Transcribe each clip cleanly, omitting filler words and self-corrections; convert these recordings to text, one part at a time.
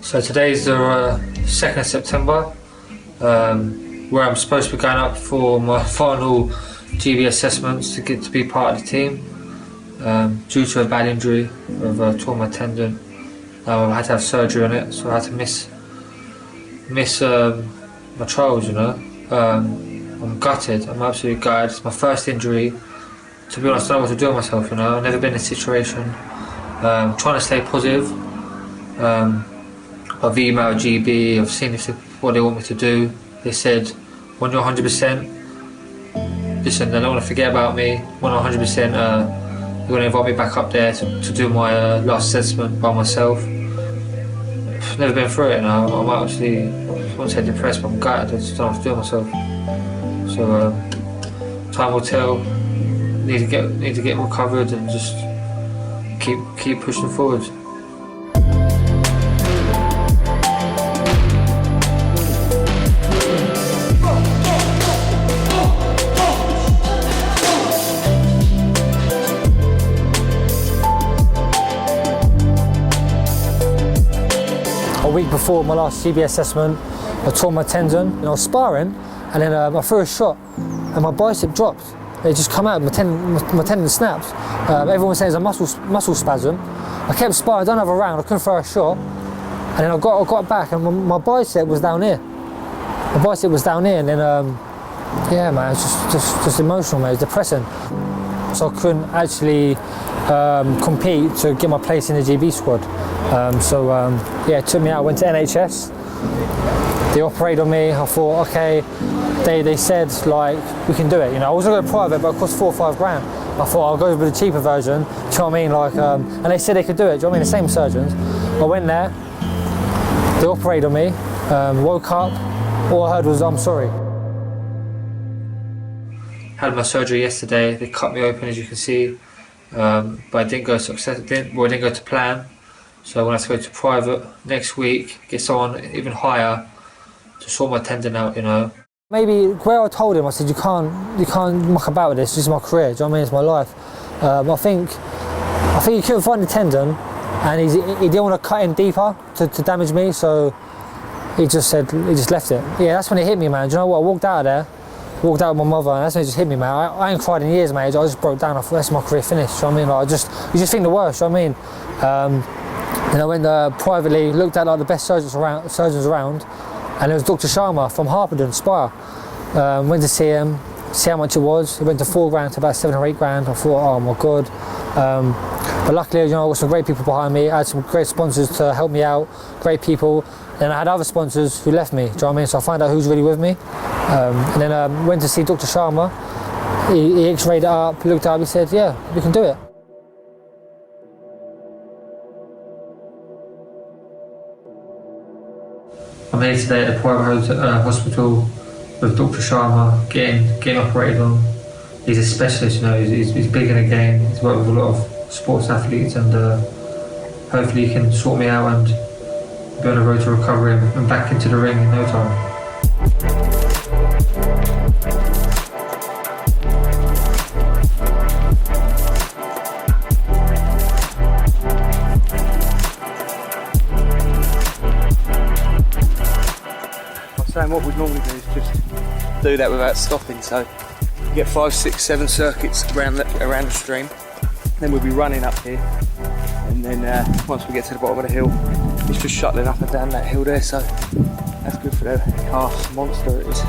So today's the 2nd of September, where I'm supposed to be going up for my final GB assessments to get to be part of the team. Due to a bad injury, I've torn my tendon. I had to have surgery on it, so I had to miss my trials. I'm gutted. I'm absolutely gutted. It's my first injury. To be honest, I don't know what to do with myself. I've never been in a situation. Trying to stay positive. I've emailed GB. I've seen what they want me to do. They said, when you're 100%, listen, they don't want to forget about me. When I'm 100%, they're going to invite me back up there to do my last assessment by myself. I've never been through it, I'm actually, I won't say depressed, but I'm gutted. I just don't know what to do with myself. So time will tell. Need to get recovered and just keep pushing forward. A week before my last GB assessment, I tore my tendon. I was sparring, and then I threw a shot, and my bicep dropped. It just come out. My tendon snapped. Everyone was saying it's a muscle spasm. I kept sparring. I don't have a round. I couldn't throw a shot, and then I got back, and my bicep was down here. My bicep was down here, and then yeah, man, it's just emotional, man. It's depressing. So I couldn't actually compete to get my place in the GB squad. Yeah, it took me out. I went to NHS. They operated on me. I thought, okay, they said like we can do it. I wasn't going to private, but it cost 4 or 5 grand. I thought I'll go with the cheaper version. Do you know what I mean? Like, and they said they could do it. Do you know what I mean? The same surgeons. I went there. They operated on me. Woke up. All I heard was, "I'm sorry." Had my surgery yesterday. They cut me open, as you can see, but it didn't go it didn't go to plan. So when I have to go to private next week, get someone even higher to sort my tendon out. Maybe where I told him, I said, you can't muck about with this. This is my career. Do you know what I mean? It's my life. I think he couldn't find the tendon, and he didn't want to cut in deeper to damage me. So he just left it. Yeah, that's when it hit me, man. Do you know what? I walked out of there. Walked out with my mother, and that's when it just hit me, man. I ain't cried in years, mate. I just broke down. I thought that's my career finished. You know what I mean? Like, you just think the worst. You know what I mean? And I went privately, looked at like the best surgeons around, and it was Dr. Sharma from Harpenden, Spire. Went to see him, see how much it was. It went to 4 grand to about 7 or 8 grand. I thought, oh my god. But luckily, I got some great people behind me. I had some great sponsors to help me out, great people. Then I had other sponsors who left me. Do you know what I mean? So I found out who's really with me. And then went to see Dr. Sharma. He x-rayed it up, looked up, he said, yeah, we can do it. I'm here today at the private hospital with Dr. Sharma, getting operated on. He's a specialist, he's big in the game. He's worked with a lot of sports athletes, and hopefully he can sort me out and be on the road to recovery and back into the ring in no time. And what we'd normally do is just do that without stopping. So you get 5, 6, 7 circuits around the stream. Then we'll be running up here, and then once we get to the bottom of the hill, it's just shuttling up and down that hill there. So that's good for the calf monster it is.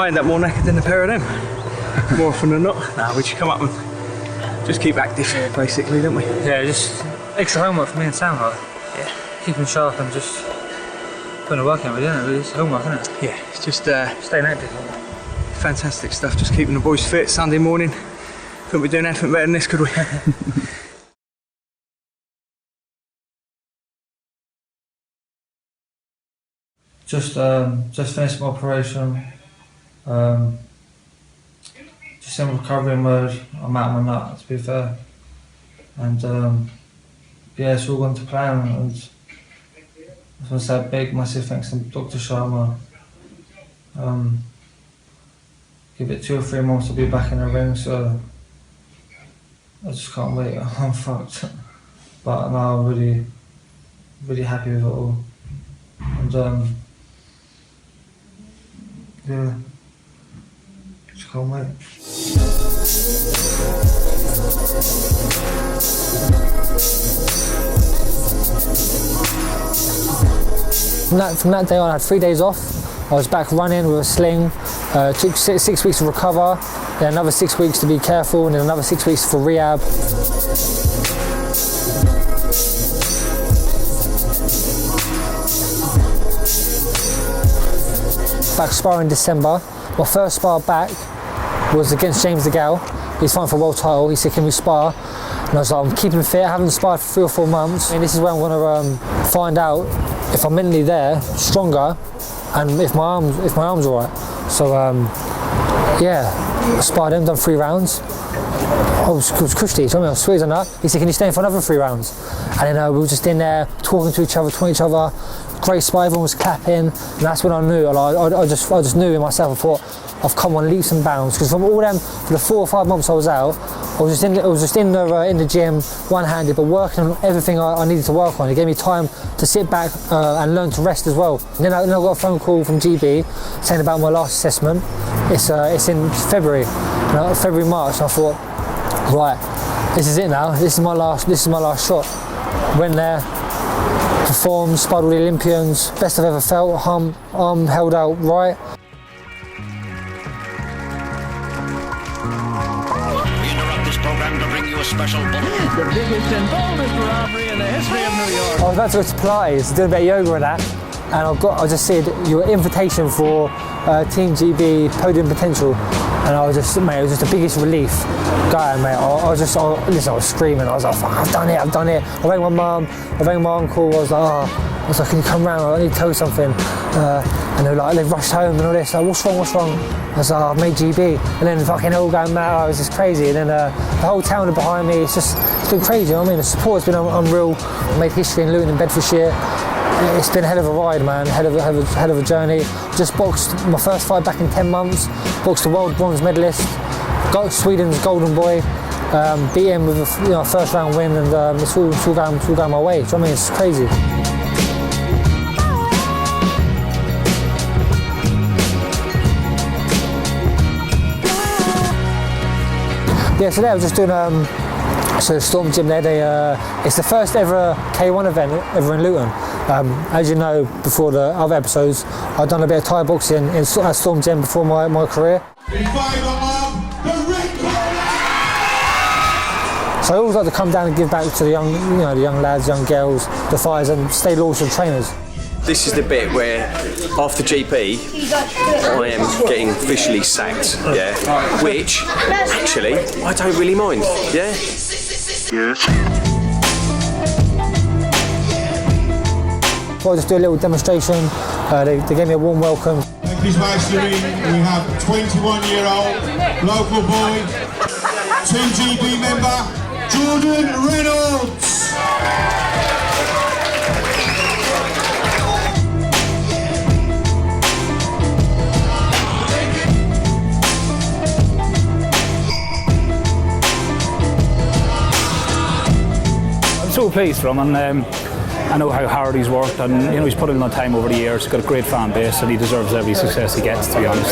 I end up more knackered than the pair of them. More often than not. Nah, we just come up and just keep active, basically, don't we? Yeah, just extra homework for me and Sam, like. Yeah. Keep them sharp and just putting the work in, isn't it? It's homework, isn't it? Yeah, it's just Staying active. fantastic stuff, just keeping the boys fit. Sunday morning, couldn't be doing anything better than this, could we? Just finished my operation. Just in recovery mode. I'm out of my nut, to be fair. And yeah, it's all gone to plan. And I just want to say a big, massive thanks to Dr. Sharma. Give it 2 or 3 months to be back in the ring, so I just can't wait. I'm fucked. But no, I'm really, really happy with it all. And yeah, just can't wait. From that day on, I had 3 days off. I was back running with a sling. Took 6 weeks to recover, then another 6 weeks to be careful, and then another 6 weeks for rehab. Back sparring in December. My first spar back was against James DeGale. He's fighting for a world title. He said, "Can we spar?" And I was like, "I'm keeping fit. I haven't sparred for 3 or 4 months, and this is where I'm going to find out if I'm mentally there, stronger, and if my arm's alright." So yeah, I sparred him, done 3 rounds. I was crushed. I was squeezing up. He said, "Can you stay in for another 3 rounds?" And then we were just in there talking to each other. Great spar, everyone was clapping, and that's when I knew. I just knew in myself. I thought, I've come on leaps and bounds, because from all them, for the 4 or 5 months I was out, I was just in the gym, one-handed, but working on everything I needed to work on. It gave me time to sit back and learn to rest as well. And then I got a phone call from GB saying about my last assessment. It's in February, March. And I thought, right, this is it now. This is my last shot. Went there, performed, sparred all the Olympians. Best I've ever felt. Arm held out right. Special the biggest and boldest robbery in the history of New York. I was about to go to Pilates, do a bit of yoga and that, and I just said your invitation for Team GB Podium Potential, and I was just, mate, it was just the biggest relief. Going, mate, I was screaming. I was like, fuck, I've done it. I rang my mum, I rang my uncle. I was like, can you come round? I need to tell you something. And they rushed home and all this. Like, what's wrong? I was like, I've made GB. And then fucking all going mad. It was just crazy. And then the whole town are behind me. It's been crazy. You know what I mean? The support's been unreal. I made history in Luton and Bedfordshire. It's been a hell of a ride, man. Hell of a journey. Just boxed my first fight back in 10 months. Boxed the world bronze medalist. Got Sweden's golden boy. Beat him with a first round win, and it's all going my way. Do you know what I mean? It's crazy. Yeah, so they were just doing so Storm Gym there. It's the first ever K1 event ever in Luton. As you know, before the other episodes, I'd done a bit of Thai boxing at Storm Gym before my career. So I always like to come down and give back to the young, the young lads, young girls, the fighters, and stay loyal to the trainers. This is the bit where, after GP, I am getting officially sacked, yeah? Which, actually, I don't really mind, yeah? Yes. So I'll just do a little demonstration. They gave me a warm welcome. Thank you, Mastery. We have 21-year-old local boy, Team GB member, Jordan Reynolds. I'm so pleased for him, and I know how hard he's worked, and you know he's put in on time over the years. He's got a great fan base, and he deserves every success he gets, to be honest.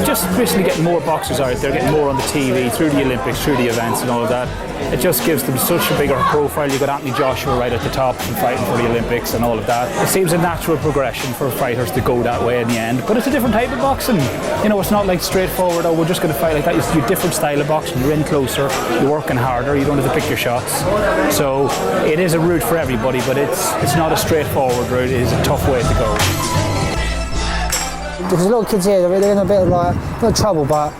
Just basically getting more boxers out there, getting more on the TV, through the Olympics, through the events and all of that. It just gives them such a bigger profile. You've got Anthony Joshua right at the top and fighting for the Olympics and all of that. It seems a natural progression for fighters to go that way in the end. But it's a different type of boxing. You know, it's not like straightforward, oh, we're just going to fight like that. It's a different style of boxing. You're in closer, you're working harder, you don't have to pick your shots. So it is a route for everybody, but it's not a straightforward route. It is a tough way to go. Because a lot of kids here, they're in a bit of like, not trouble, but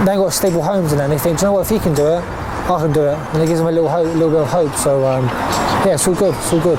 they ain't got stable homes and then they think, do you know what, if he can do it, I can do it. And it gives them a little bit of hope. So yeah, it's all good, it's all good.